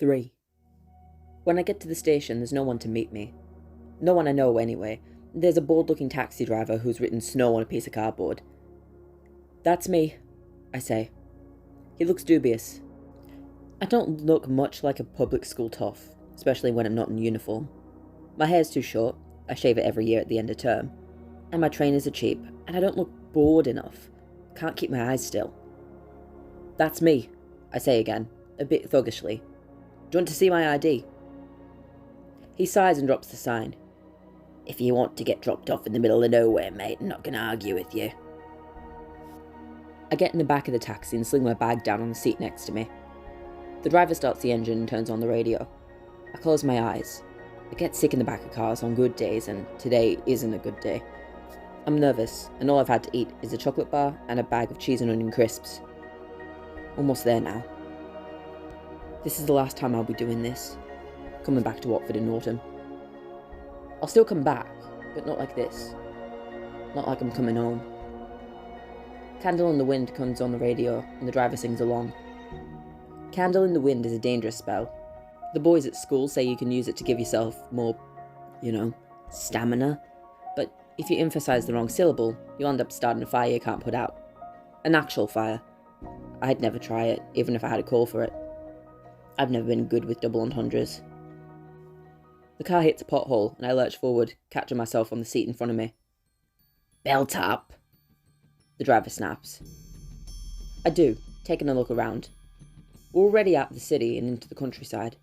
3. When I get to the station, there's no one to meet me. No one I know, anyway. There's a bored-looking taxi driver who's written snow on a piece of cardboard. "That's me," I say. He looks dubious. I don't look much like a public school toff, especially when I'm not in uniform. My hair's too short, I shave it every year at the end of term, and my trainers are cheap, and I don't look bored enough. Can't keep my eyes still. "That's me," I say again, a bit thuggishly. "Do you want to see my ID?" He sighs and drops the sign. "If you want to get dropped off in the middle of nowhere, mate, I'm not going to argue with you." I get in the back of the taxi and sling my bag down on the seat next to me. The driver starts the engine and turns on the radio. I close my eyes. I get sick in the back of cars on good days, and today isn't a good day. I'm nervous, and all I've had to eat is a chocolate bar and a bag of cheese and onion crisps. Almost there now. This is the last time I'll be doing this. Coming back to Watford in autumn. I'll still come back, but not like this. Not like I'm coming home. Candle in the Wind comes on the radio, and the driver sings along. Candle in the Wind is a dangerous spell. The boys at school say you can use it to give yourself more, stamina. But if you emphasize the wrong syllable, you'll end up starting a fire you can't put out. An actual fire. I'd never try it, even if I had a call for it. I've never been good with double entendres. The car hits a pothole, and I lurch forward, catching myself on the seat in front of me. "Belt up!" the driver snaps. I do, taking a look around. We're already out of the city and into the countryside.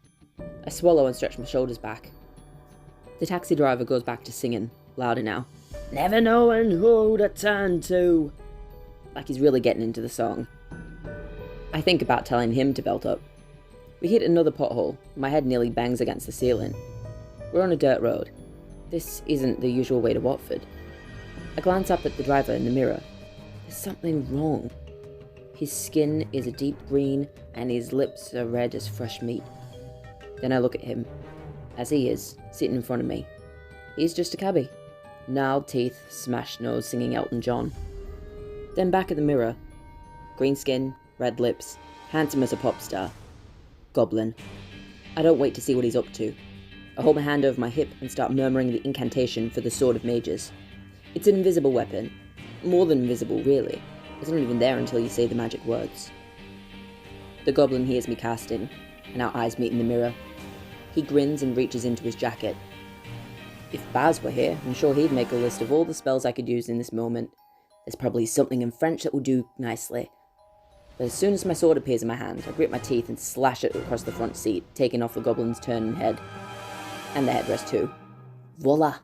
I swallow and stretch my shoulders back. The taxi driver goes back to singing, louder now. "Never knowing who to turn to." Like he's really getting into the song. I think about telling him to belt up. We hit another pothole. My head nearly bangs against the ceiling. We're on a dirt road. This isn't the usual way to Watford. I glance up at the driver in the mirror. There's something wrong. His skin is a deep green, and his lips are red as fresh meat. Then I look at him, as he is, sitting in front of me. He's just a cabbie. Gnarled teeth, smashed nose, singing Elton John. Then back at the mirror. Green skin, red lips, handsome as a pop star. Goblin. I don't wait to see what he's up to. I hold my hand over my hip and start murmuring the incantation for the Sword of Mages. It's an invisible weapon. More than invisible, really. It's not even there until you say the magic words. The goblin hears me casting, and our eyes meet in the mirror. He grins and reaches into his jacket. If Baz were here, I'm sure he'd make a list of all the spells I could use in this moment. There's probably something in French that will do nicely. But as soon as my sword appears in my hand, I grit my teeth and slash it across the front seat, taking off the goblin's turning head. And the headrest too. Voila!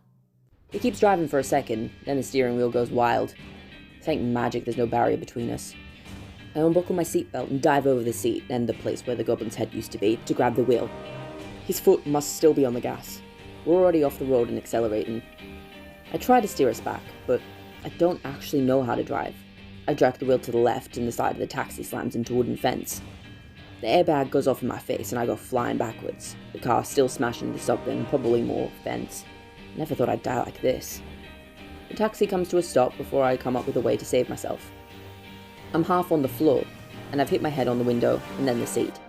He keeps driving for a second, then the steering wheel goes wild. Thank magic there's no barrier between us. I unbuckle my seatbelt and dive over the seat, and the place where the goblin's head used to be, to grab the wheel. His foot must still be on the gas. We're already off the road and accelerating. I try to steer us back, but I don't actually know how to drive. I drag the wheel to the left, and the side of the taxi slams into a wooden fence. The airbag goes off in my face, and I go flying backwards. The car still smashing into something, probably more fence. Never thought I'd die like this. The taxi comes to a stop before I come up with a way to save myself. I'm half on the floor, and I've hit my head on the window, and then the seat.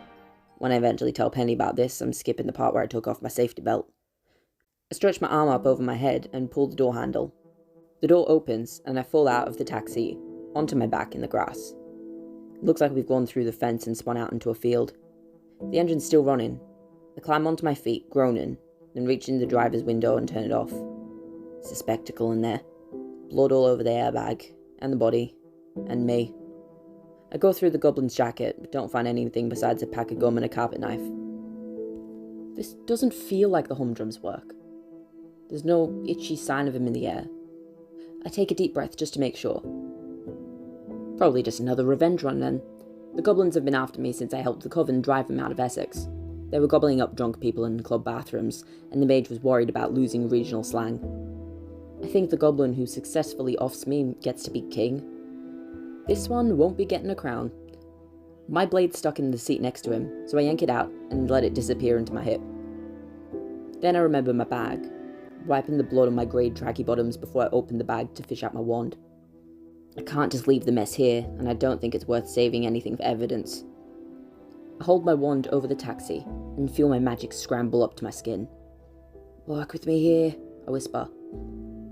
When I eventually tell Penny about this, I'm skipping the part where I took off my safety belt. I stretch my arm up over my head and pull the door handle. The door opens, and I fall out of the taxi, onto my back in the grass. It looks like we've gone through the fence and spun out into a field. The engine's still running. I climb onto my feet, groaning, then reach in the driver's window and turn it off. It's a spectacle in there. Blood all over the airbag, and the body, and me. I go through the goblin's jacket, but don't find anything besides a pack of gum and a carpet knife. This doesn't feel like the humdrums work. There's no itchy sign of him in the air. I take a deep breath just to make sure. Probably just another revenge run then. The goblins have been after me since I helped the coven drive them out of Essex. They were gobbling up drunk people in club bathrooms, and the mage was worried about losing regional slang. I think the goblin who successfully offs me gets to be king. This one won't be getting a crown. My blade's stuck in the seat next to him, so I yank it out and let it disappear into my hip. Then I remember my bag, wiping the blood on my grey tracky bottoms before I open the bag to fish out my wand. I can't just leave the mess here, and I don't think it's worth saving anything for evidence. I hold my wand over the taxi, and feel my magic scramble up to my skin. "Work with me here," I whisper.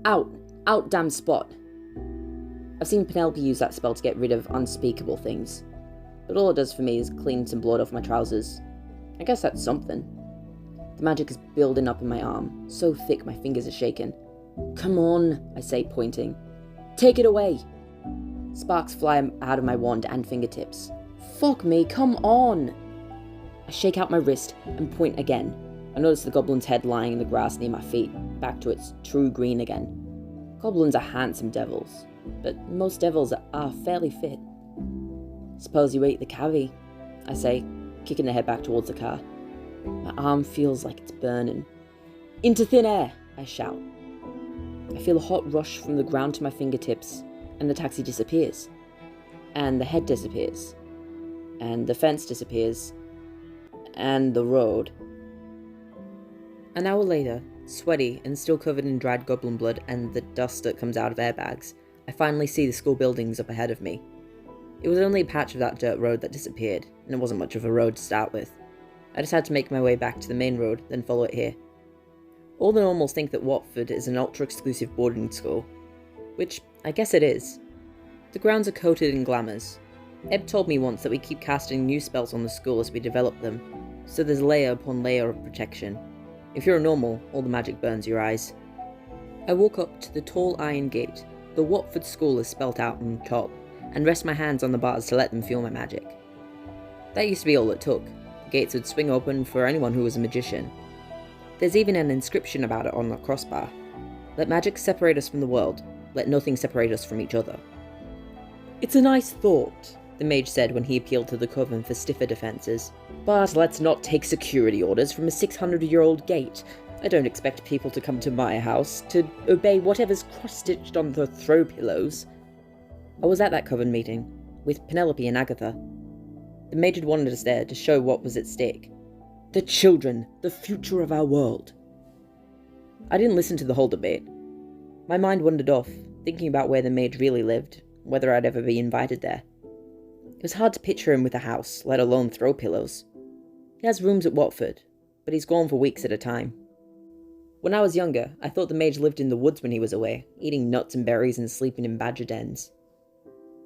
"Out! Out, damn spot!" I've seen Penelope use that spell to get rid of unspeakable things, but all it does for me is clean some blood off my trousers. I guess that's something. The magic is building up in my arm, so thick my fingers are shaking. "Come on," I say, pointing. "Take it away!" Sparks fly out of my wand and fingertips. "Fuck me, come on!" I shake out my wrist and point again. I notice the goblin's head lying in the grass near my feet, back to its true green again. Goblins are handsome devils, but most devils are fairly fit. "Suppose you ate the cavvy," I say, kicking the head back towards the car. My arm feels like it's burning. "Into thin air!" I shout. I feel a hot rush from the ground to my fingertips, and the taxi disappears. And the head disappears. And the fence disappears. And the road. An hour later, sweaty and still covered in dried goblin blood and the dust that comes out of airbags, I finally see the school buildings up ahead of me. It was only a patch of that dirt road that disappeared, and it wasn't much of a road to start with. I just had to make my way back to the main road, then follow it here. All the normals think that Watford is an ultra-exclusive boarding school, which I guess it is. The grounds are coated in glamours. Eb told me once that we keep casting new spells on the school as we develop them, so there's layer upon layer of protection. If you're a normal, all the magic burns your eyes. I walk up to the tall iron gate. The Watford School is spelt out on top, and rest my hands on the bars to let them feel my magic. That used to be all it took. The gates would swing open for anyone who was a magician. There's even an inscription about it on the crossbar. "Let magic separate us from the world. Let nothing separate us from each other." "It's a nice thought," the mage said when he appealed to the coven for stiffer defences. "But let's not take security orders from a 600-year-old gate. I don't expect people to come to my house to obey whatever's cross-stitched on the throw pillows." I was at that coven meeting, with Penelope and Agatha. The mage had wanted us there to show what was at stake. The children, the future of our world. I didn't listen to the whole debate. My mind wandered off, thinking about where the mage really lived, whether I'd ever be invited there. It was hard to picture him with a house, let alone throw pillows. He has rooms at Watford, but he's gone for weeks at a time. When I was younger, I thought the mage lived in the woods when he was away, eating nuts and berries and sleeping in badger dens.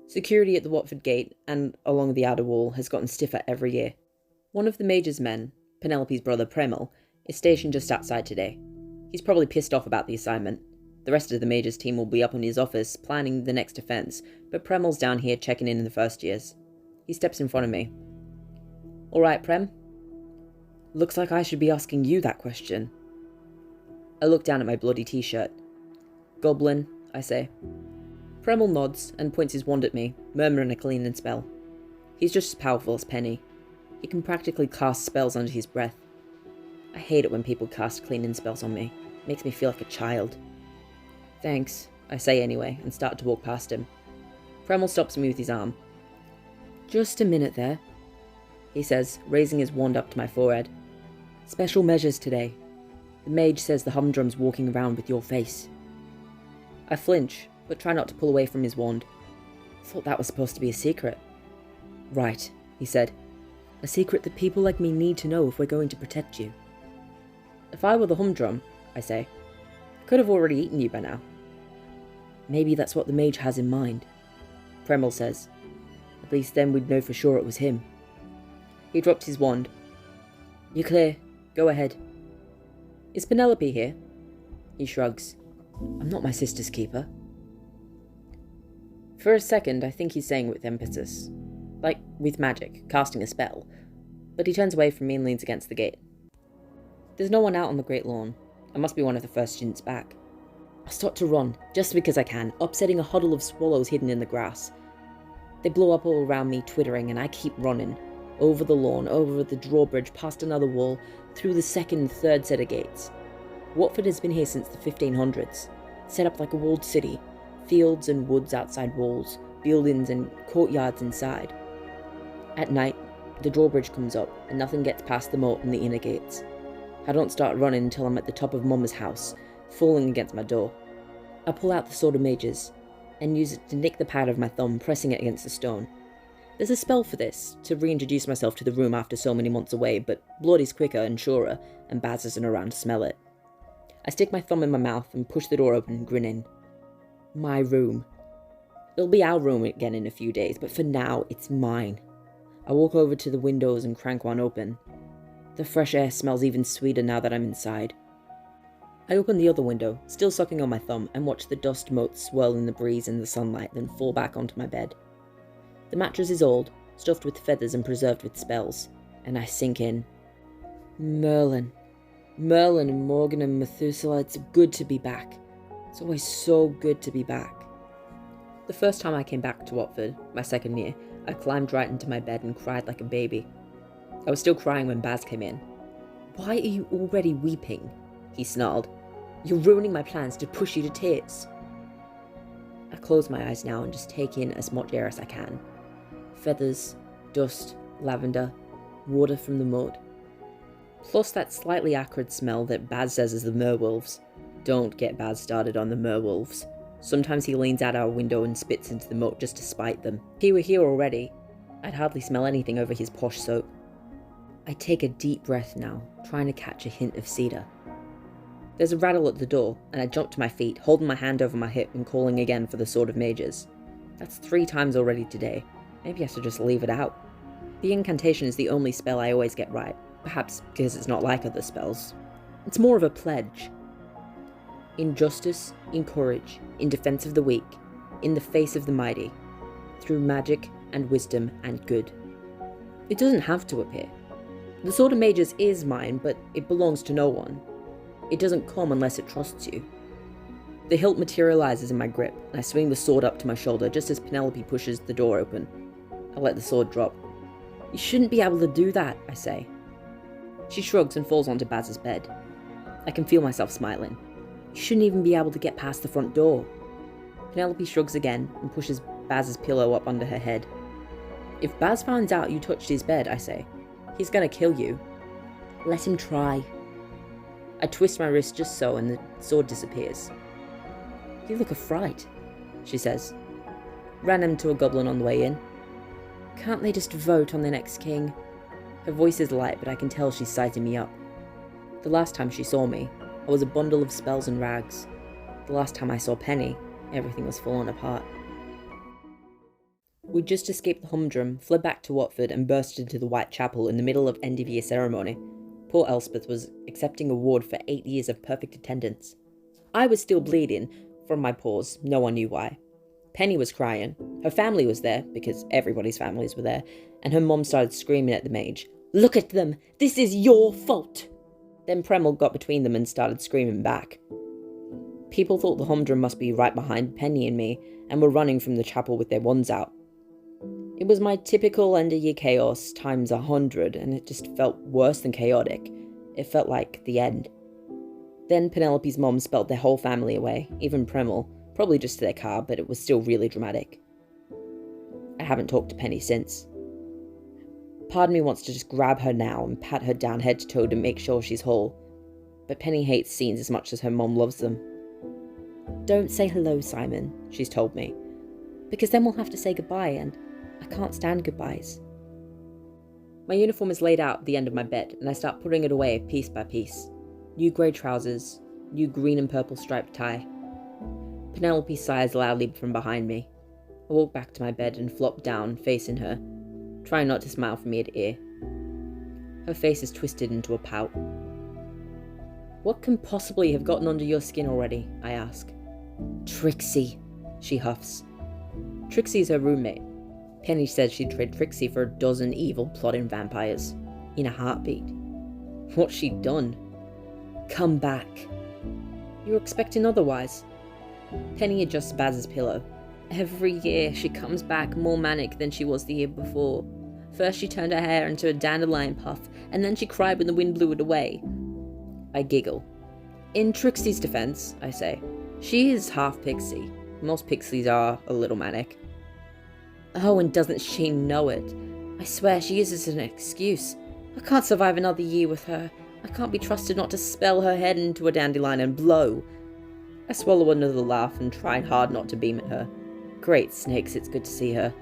Security at the Watford gate and along the outer wall has gotten stiffer every year. One of the mage's men, Penelope's brother Premel, is stationed just outside today. He's probably pissed off about the assignment. The rest of the mage's team will be up in his office planning the next offence, but Premel's down here checking in the first years. He steps in front of me. "All right, Prem?" "Looks like I should be asking you that question." I look down at my bloody t-shirt. "Goblin," I say. Premel nods and points his wand at me, murmuring a cleaning spell. He's just as powerful as Penny. He can practically cast spells under his breath. I hate it when people cast cleaning spells on me. It makes me feel like a child. "Thanks," I say anyway, and start to walk past him. Premel stops me with his arm. "Just a minute there," he says, raising his wand up to my forehead. "Special measures today. The mage says the humdrum's walking around with your face." I flinch, but try not to pull away from his wand. I thought that was supposed to be a secret. "Right," he said. "A secret that people like me need to know if we're going to protect you." "If I were the humdrum," I say, "I could have already eaten you by now." "Maybe that's what the mage has in mind," Premel says. "At least then we'd know for sure it was him." He dropped his wand. "You're clear. Go ahead." "Is Penelope here?" He shrugs. "I'm not my sister's keeper." For a second, I think he's saying with emphasis. Like, with magic, casting a spell. But he turns away from me and leans against the gate. There's no one out on the Great Lawn. I must be one of the first students back. I start to run, just because I can, upsetting a huddle of swallows hidden in the grass. They blow up all around me, twittering, and I keep running. Over the lawn, over the drawbridge, past another wall, through the second and third set of gates. Watford has been here since the 1500s, set up like a walled city. Fields and woods outside walls, buildings and courtyards inside. At night, the drawbridge comes up, and nothing gets past the moat and the inner gates. I don't start running until I'm at the top of Mum's house, falling against my door. I pull out the sword of mages, and use it to nick the pad of my thumb, pressing it against the stone. There's a spell for this, to reintroduce myself to the room after so many months away, but blood is quicker and surer, and Baz isn't around to smell it. I stick my thumb in my mouth and push the door open, grinning. My room. It'll be our room again in a few days, but for now, it's mine. I walk over to the windows and crank one open. The fresh air smells even sweeter now that I'm inside. I open the other window, still sucking on my thumb, and watch the dust motes swirl in the breeze and the sunlight, then fall back onto my bed. The mattress is old, stuffed with feathers and preserved with spells, and I sink in. Merlin and Morgan and Methuselah, it's good to be back. It's always so good to be back. The first time I came back to Watford, my second year, I climbed right into my bed and cried like a baby. I was still crying when Baz came in. "Why are you already weeping?" he snarled. "You're ruining my plans to push you to tears." I close my eyes now and just take in as much air as I can. Feathers, dust, lavender, water from the mud. Plus that slightly acrid smell that Baz says is the merwolves. Don't get Baz started on the merwolves. Sometimes he leans out our window and spits into the moat just to spite them. If he were here already, I'd hardly smell anything over his posh soap. I take a deep breath now, trying to catch a hint of cedar. There's a rattle at the door, and I jump to my feet, holding my hand over my hip and calling again for the Sword of Mages. That's 3 times already today. Maybe I should just leave it out. The incantation is the only spell I always get right, perhaps because it's not like other spells. It's more of a pledge. In justice, in courage, in defense of the weak, in the face of the mighty, through magic and wisdom and good. It doesn't have to appear. The Sword of Mages is mine, but it belongs to no one. It doesn't come unless it trusts you. The hilt materializes in my grip, and I swing the sword up to my shoulder just as Penelope pushes the door open. I let the sword drop. "You shouldn't be able to do that," I say. She shrugs and falls onto Baz's bed. I can feel myself smiling. "You shouldn't even be able to get past the front door." Penelope shrugs again and pushes Baz's pillow up under her head. "If Baz finds out you touched his bed," I say, "he's gonna kill you." "Let him try." I twist my wrist just so and the sword disappears. "You look a fright," she says. "Ran into a goblin on the way in. Can't they just vote on the next king?" Her voice is light, but I can tell she's sizing me up. The last time she saw me, I was a bundle of spells and rags. The last time I saw Penny, everything was falling apart. We'd just escaped the humdrum, fled back to Watford and burst into the White Chapel in the middle of end of year ceremony. Poor Elspeth was accepting a award for 8 years of perfect attendance. I was still bleeding from my paws, no one knew why. Penny was crying. Her family was there, because everybody's families were there, and her mum started screaming at the mage. "Look at them! This is your fault!" Then Premel got between them and started screaming back. People thought the humdrum must be right behind Penny and me, and were running from the chapel with their wands out. It was my typical end-of-year chaos times 100, and it just felt worse than chaotic. It felt like the end. Then Penelope's mum spelled their whole family away, even Premel, probably just to their car, but it was still really dramatic. I haven't talked to Penny since. Part of me wants to just grab her now and pat her down head to toe to make sure she's whole, but Penny hates scenes as much as her mum loves them. "Don't say hello, Simon," she's told me, "because then we'll have to say goodbye, and I can't stand goodbyes." My uniform is laid out at the end of my bed, and I start putting it away piece by piece. New grey trousers, new green and purple striped tie. Penelope sighs loudly from behind me. I walk back to my bed and flop down, facing her, trying not to smile from ear to ear. Her face is twisted into a pout. "What can possibly have gotten under your skin already?" I ask. "Trixie," she huffs. Trixie's her roommate. Penny said she'd trade Trixie for a dozen evil plotting vampires. In a heartbeat. What's she done? "Come back." "You're expecting otherwise." Penny adjusts Baz's pillow. "Every year she comes back more manic than she was the year before. First she turned her hair into a dandelion puff, and then she cried when the wind blew it away." I giggle. "In Trixie's defense," I say, "she is half pixie. Most pixies are a little manic." "Oh, and doesn't she know it? I swear she uses it as an excuse. I can't survive another year with her. I can't be trusted not to spell her head into a dandelion and blow." I swallow another laugh and try hard not to beam at her. Great snakes, it's good to see her.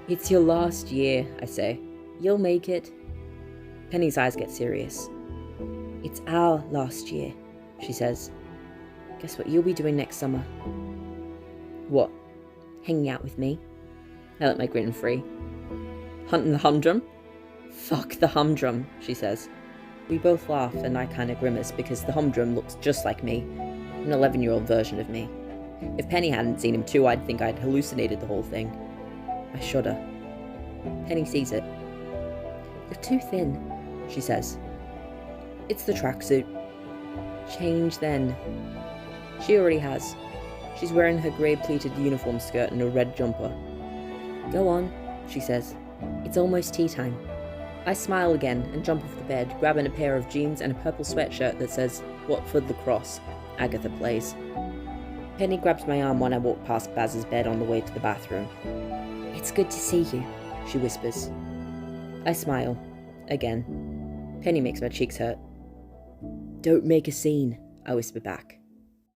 It's your last year, I say. You'll make it. Penny's eyes get serious. It's our last year, she says. Guess what you'll be doing next summer? What? Hanging out with me? I let my grin free. Hunting the humdrum? Fuck the humdrum, she says. We both laugh and I kinda grimace because the humdrum looks just like me, an 11-year-old version of me. If Penny hadn't seen him too, I'd think I'd hallucinated the whole thing. I shudder. Penny sees it. You're too thin, she says. It's the tracksuit. Change then. She already has. She's wearing her grey pleated uniform skirt and a red jumper. Go on, she says. It's almost tea time. I smile again and jump off the bed, grabbing a pair of jeans and a purple sweatshirt that says, Watford Lacrosse. Agatha plays. Penny grabs my arm when I walk past Baz's bed on the way to the bathroom. It's good to see you, she whispers. I smile. Again. Penny makes my cheeks hurt. Don't make a scene, I whisper back.